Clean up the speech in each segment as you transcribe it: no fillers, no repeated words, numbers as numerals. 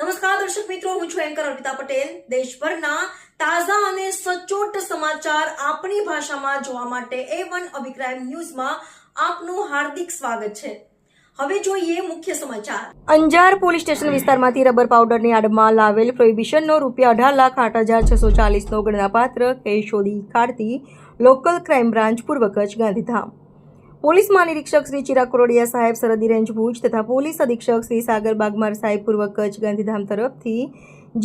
નમસ્કાર દર્શક મિત્રો, હું છું એન્કર અર્પિતા પટેલ. દેશભરના તાજા અને સચોટ સમાચાર આપણી ભાષામાં જોવા માટે A1 અભિપ્રાય ન્યૂઝમાં આપનું હાર્દિક સ્વાગત છે. હવે જોઈએ મુખ્ય સમાચાર. અંજાર પોલીસ સ્ટેશન વિસ્તારમાંથી રબર પાવડરની આડમાં લાવેલ પ્રોહિબિશનનો ₹18,08,640નો ગણનાપાત્ર કેસ શોધી કાઢતી લોકલ ક્રાઇમ બ્રાન્ચ પૂર્વ કચ્છ ગાંધીધામ. પોલીસ મહાનિરીક્ષક શ્રી ચિરાગ કોરોડિયા સાહેબ સરહદી રેન્જ ભુજ તથા પોલીસ અધિક્ષક શ્રી સાગર બાગમાર સાહેબ પૂર્વ કચ્છ ગાંધીધામ તરફથી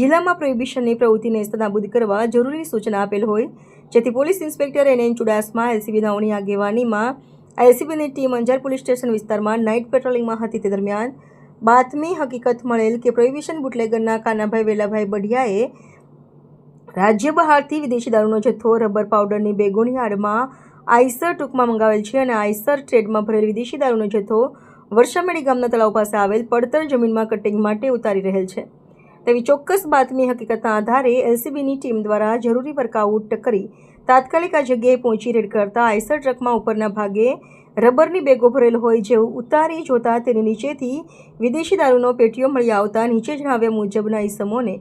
જિલ્લામાં પ્રોહિબિશનની પ્રવૃત્તિ નેસ્તનાબૂદ કરવા જરૂરી સૂચના આપેલ હોય, જેથી police inspector NN Chudasama LCB નાઓની આગેવાનીમાં LCBની ટીમ અંજાર પોલીસ સ્ટેશન વિસ્તારમાં નાઇટ પેટ્રોલિંગમાં હતી. તે દરમિયાન બાતમી હકીકત મળેલ કે પ્રોહિબિશન બુટલેગરના કાનાભાઈ વેલાભાઈ બઢિયાએ રાજ્ય બહારથી વિદેશી દારૂનો જથ્થો રબર પાવડરની બેગોની આડમાં આઈસર ટૂંકમાં મંગાવેલ છે અને આઈસર ટ્રેડમાં ભરેલ વિદેશી દારૂનો જથ્થો વર્ષામેડી ગામના તળાવ પાસે આવેલ પડતર જમીનમાં કટિંગ માટે ઉતારી રહેલ છે તેવી ચોક્કસ બાતમી હકીકતના આધારે LCBની ટીમ દ્વારા જરૂરી વર્કઆઉટ કરી તાત્કાલિક આ જગ્યાએ પહોંચી રેડ કરતા આઈસર ટ્રકમાં ઉપરના ભાગે રબરની બેગો ભરેલ હોય જેવું ઉતારી જોતા તેની નીચેથી વિદેશી દારૂનો પેટીઓ મળી આવતા નીચે જણાવ્યા મુજબના ઈસમોને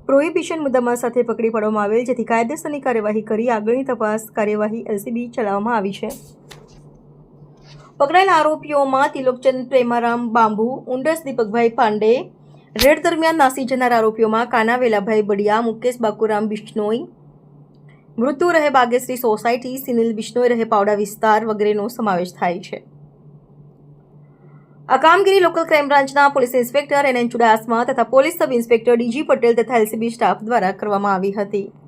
પ્રોહિબિશન મુદ્દામાં સાથે પકડી પાડવામાં આવેલ, જેથી કાયદેસરની કાર્યવાહી કરી આગળની તપાસ કાર્યવાહી LCB ચલાવવામાં આવી છે. પકડાયેલા આરોપીઓમાં તિલોકચંદ પ્રેમારામ બાંબુ, ઉંડસ દીપકભાઈ પાંડે. રેડ દરમિયાન નાસી જનાર આરોપીઓમાં કાના વેલાભાઈ બડિયા, મુકેશ બાકુરામ બિશ્નોઈ, મૃત્યુ રહે બાગેશ્રી સોસાયટી, સિનિલ બિશ્નોઈ રહે પાવડા વિસ્તાર વગેરેનો સમાવેશ થાય છે. આ કામગીરી લોકલ ક્રાઇમ બ્રાન્ચના પોલીસ ઇન્સ્પેક્ટર NN ચુડાસમા તથા police sub inspector DG Patel તથા LCB સ્ટાફ દ્વારા કરવામાં આવી હતી.